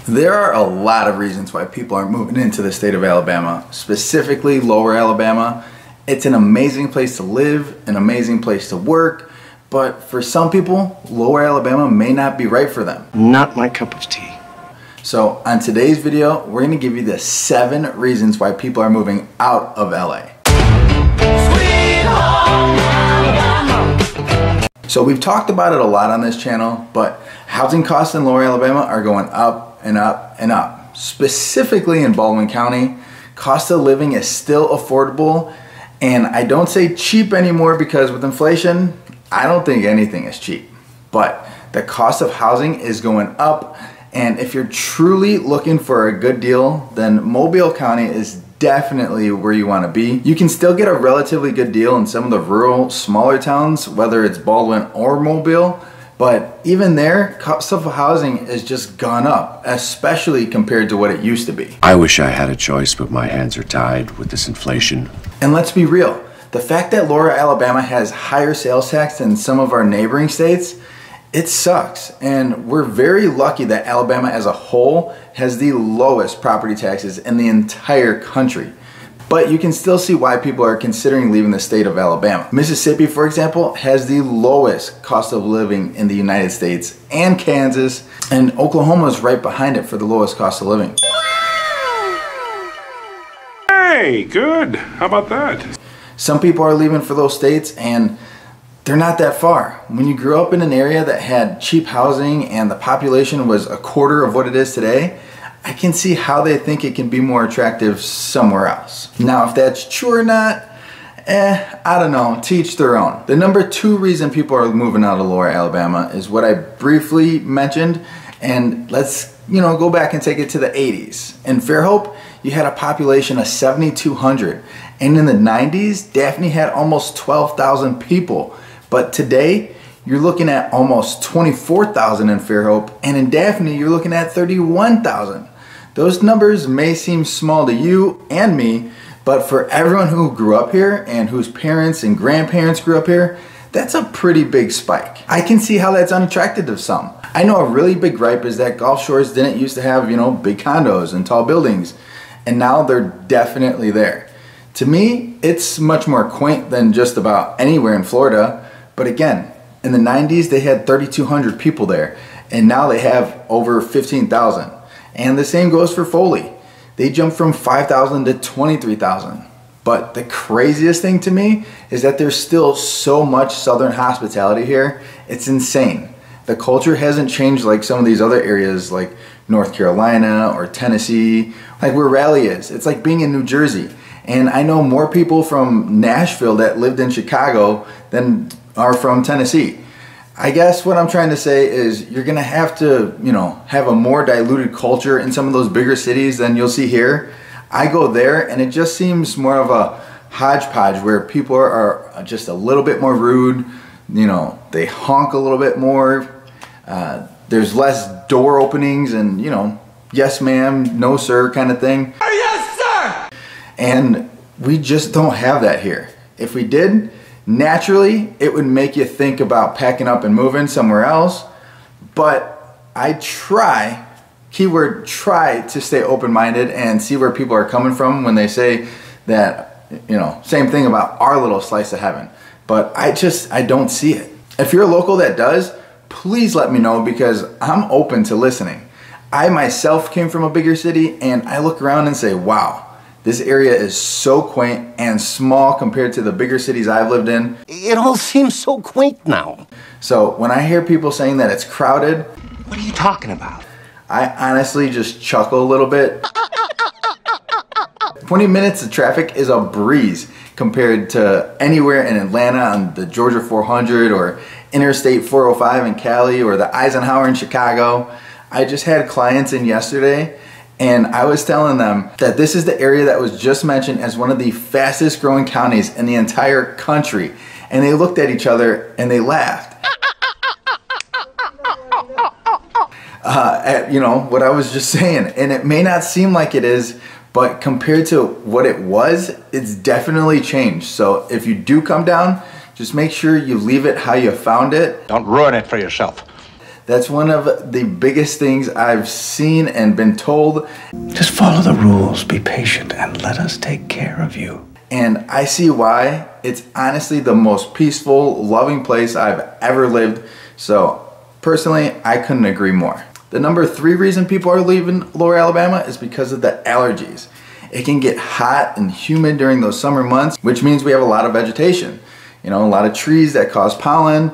There are a lot of reasons why people are moving into the state of Alabama, specifically Lower Alabama. It's an amazing place to live, an amazing place to work, but for some people, Lower Alabama may not be right for them. Not my cup of tea. So on today's video, we're gonna give you the 7 reasons why people are moving out of LA. Sweet home Alabama. So we've talked about it a lot on this channel, but housing costs in Lower Alabama are going up and up and up. Specifically in Baldwin County, cost of living is still affordable, and I don't say cheap anymore because with inflation, I don't think anything is cheap. But the cost of housing is going up, and if you're truly looking for a good deal, then Mobile County is definitely where you want to be. You can still get a relatively good deal in some of the rural, smaller towns, whether it's Baldwin or Mobile. But even there, cost of housing has just gone up, especially compared to what it used to be. I wish I had a choice, but my hands are tied with this inflation. And let's be real, the fact that Lower Alabama has higher sales tax than some of our neighboring states, it sucks. And we're very lucky that Alabama as a whole has the lowest property taxes in the entire country. But you can still see why people are considering leaving the state of Alabama. Mississippi, for example, has the lowest cost of living in the United States, and Kansas, and Oklahoma is right behind it for the lowest cost of living. Hey, good. How about that? Some people are leaving for those states, and they're not that far. When you grew up in an area that had cheap housing and the population was a quarter of what it is today, I can see how they think it can be more attractive somewhere else. Now, if that's true or not, I don't know, to each their own. The number 2 reason people are moving out of Lower Alabama is what I briefly mentioned, and let's go back and take it to the 80s. In FAIRHOPE, you had a population of 7,200, and in the 90s, Daphne had almost 12,000 people. But today, you're looking at almost 24,000 in FAIRHOPE, and in Daphne, you're looking at 31,000. Those numbers may seem small to you and me, but for everyone who grew up here and whose parents and grandparents grew up here, that's a pretty big spike. I can see how that's unattractive to some. I know a really big gripe is that Gulf Shores didn't used to have, big condos and tall buildings, and now they're definitely there. To me, it's much more quaint than just about anywhere in Florida, but again, in the 90s, they had 3,200 people there, and now they have over 15,000. And the same goes for Foley. They jumped from 5,000 to 23,000. But the craziest thing to me is that there's still so much Southern hospitality here. It's insane. The culture hasn't changed like some of these other areas like North Carolina or Tennessee, like where Raleigh is. It's like being in New Jersey. And I know more people from Nashville that lived in Chicago than are from Tennessee. I guess what I'm trying to say is you're gonna have to, have a more diluted culture in some of those bigger cities than you'll see here. I go there and it just seems more of a hodgepodge where people are just a little bit more rude, they honk a little bit more, there's less door openings and, yes ma'am, no sir kind of thing. Oh, yes sir! And we just don't have that here. If we did, naturally, it would make you think about packing up and moving somewhere else, but I try, keyword try, to stay open-minded and see where people are coming from when they say that, same thing about our little slice of heaven, but I don't see it. If you're a local that does, please let me know because I'm open to listening. I myself came from a bigger city and I look around and say, wow, this area is so quaint and small compared to the bigger cities I've lived in. It all seems so quaint now. So when I hear people saying that it's crowded, what are you talking about? I honestly just chuckle a little bit. 20 minutes of traffic is a breeze compared to anywhere in Atlanta on the Georgia 400 or Interstate 405 in Cali or the Eisenhower in Chicago. I just had clients in yesterday and I was telling them that this is the area that was just mentioned as one of the fastest growing counties in the entire country. And they looked at each other and they laughed. At, what I was just saying. And it may not seem like it is, but compared to what it was, it's definitely changed. So if you do come down, just make sure you leave it how you found it. Don't ruin it for yourself. That's one of the biggest things I've seen and been told. Just follow the rules, be patient, and let us take care of you. And I see why. It's honestly the most peaceful, loving place I've ever lived. So personally, I couldn't agree more. The number 3 reason people are leaving Lower Alabama is because of the allergies. It can get hot and humid during those summer months, which means we have a lot of vegetation. You know, a lot of trees that cause pollen,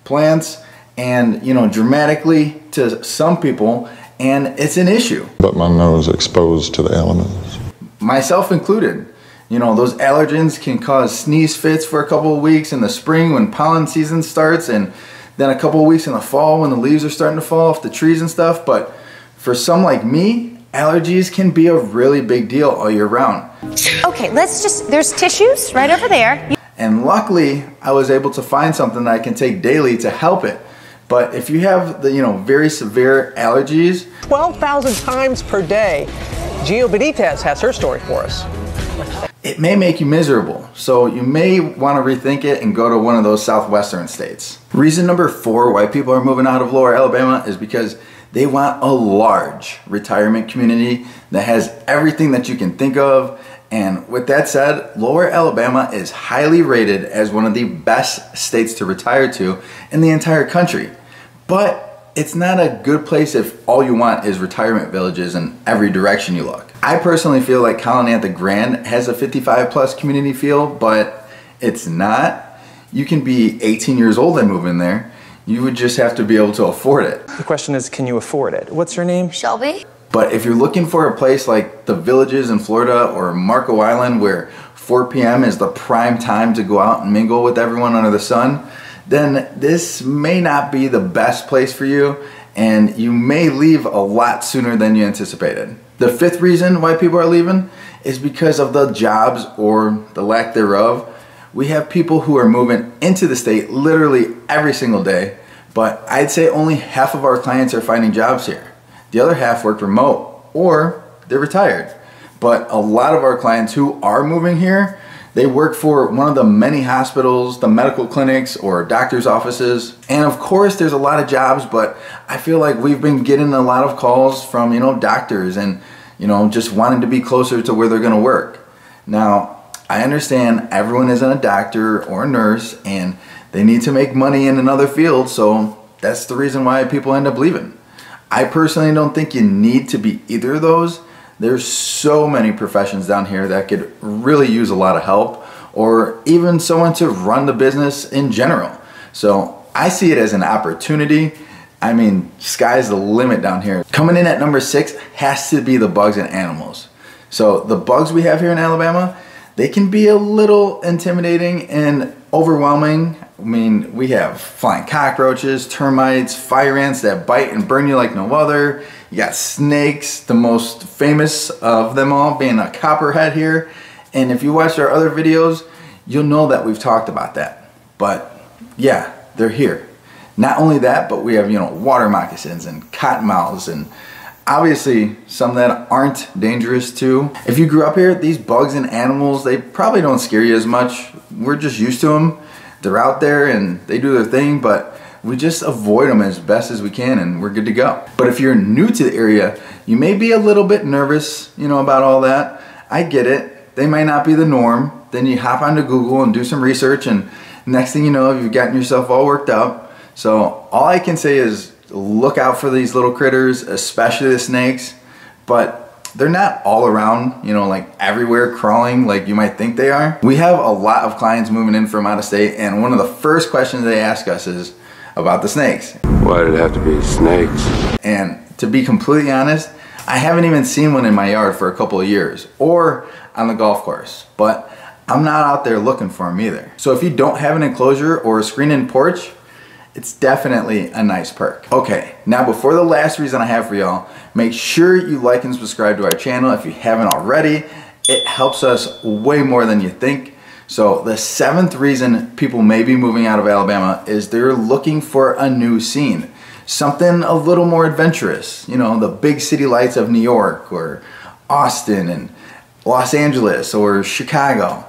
plants, and, you know, dramatically to some people, and it's an issue. But my nose exposed to the elements. Myself included. You know, those allergens can cause sneeze fits for a couple of weeks in the spring when pollen season starts, and then a couple of weeks in the fall when the leaves are starting to fall off the trees and stuff. But for some like me, allergies can be a really big deal all year round. Okay, there's tissues right over there. And luckily, I was able to find something that I can take daily to help it. But if you have the, you know, very severe allergies, 12,000 times per day. Gio Benitez has her story for us. it may make you miserable. So you may want to rethink it and go to one of those southwestern states. Reason number 4 why people are moving out of Lower Alabama is because they want a large retirement community that has everything that you can think of. And with that said, Lower Alabama is highly rated as one of the best states to retire to in the entire country. But it's not a good place if all you want is retirement villages in every direction you look. I personally feel like Colony at the Grand has a 55+ community feel, but it's not. You can be 18 years old and move in there. You would just have to be able to afford it. The question is, can you afford it? What's your name? Shelby? But if you're looking for a place like the Villages in Florida or Marco Island where 4 p.m. is the prime time to go out and mingle with everyone under the sun, then this may not be the best place for you, and you may leave a lot sooner than you anticipated. The 5th reason why people are leaving is because of the jobs or the lack thereof. We have people who are moving into the state literally every single day, but I'd say only half of our clients are finding jobs here. The other half work remote or they're retired. But a lot of our clients who are moving here, they work for one of the many hospitals, the medical clinics, or doctor's offices. And of course, there's a lot of jobs, but I feel like we've been getting a lot of calls from, you know, doctors and, you know, just wanting to be closer to where they're gonna work. Now, I understand everyone isn't a doctor or a nurse and they need to make money in another field, so that's the reason why people end up leaving. I personally don't think you need to be either of those. There's so many professions down here that could really use a lot of help, or even someone to run the business in general. So I see it as an opportunity. I mean, sky's the limit down here. Coming in at number 6 has to be the bugs and animals. So the bugs we have here in Alabama, they can be a little intimidating and overwhelming. I mean, we have flying cockroaches, termites, fire ants that bite and burn you like no other. You got snakes, the most famous of them all being a copperhead here. And if you watched our other videos, you'll know that we've talked about that. But yeah, they're here. Not only that, but we have, you know, water moccasins and cottonmouths and obviously some that aren't dangerous too. If you grew up here, these bugs and animals, they probably don't scare you as much. We're just used to them. They're out there and they do their thing, but we just avoid them as best as we can and we're good to go. But if you're new to the area, you may be a little bit nervous, you know, about all that. I get it. They might not be the norm. Then you hop onto Google and do some research and next thing you know, you've gotten yourself all worked up. So all I can say is look out for these little critters, especially the snakes, but they're not all around, you know, like everywhere crawling like you might think they are. We have a lot of clients moving in from out of state, and one of the first questions they ask us is about the snakes. Why did it have to be snakes? And to be completely honest, I haven't even seen one in my yard for a couple of years or on the golf course, but I'm not out there looking for them either. So if you don't have an enclosure or a screen-in porch, it's definitely a nice perk. Okay, now before the last reason I have for y'all, make sure you like and subscribe to our channel if you haven't already. It helps us way more than you think. So the 7th reason people may be moving out of Alabama is they're looking for a new scene. Something a little more adventurous. You know, the big city lights of New York or Austin and Los Angeles or Chicago.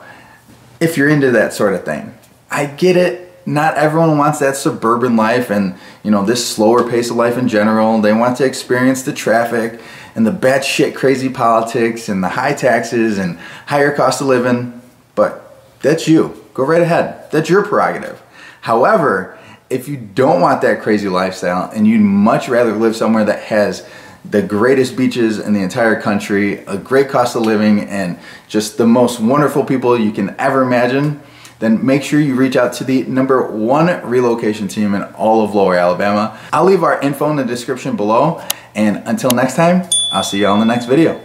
If you're into that sort of thing. I get it. not everyone wants that suburban life and, you know, this slower pace of life in general. They want to experience the traffic and the batshit crazy politics and the high taxes and higher cost of living. But that's you. Go right ahead. That's your prerogative. However, if you don't want that crazy lifestyle and you'd much rather live somewhere that has the greatest beaches in the entire country, a great cost of living, and just the most wonderful people you can ever imagine, then make sure you reach out to the #1 relocation team in all of Lower Alabama. I'll leave our info in the description below, and until next time, I'll see you all in the next video.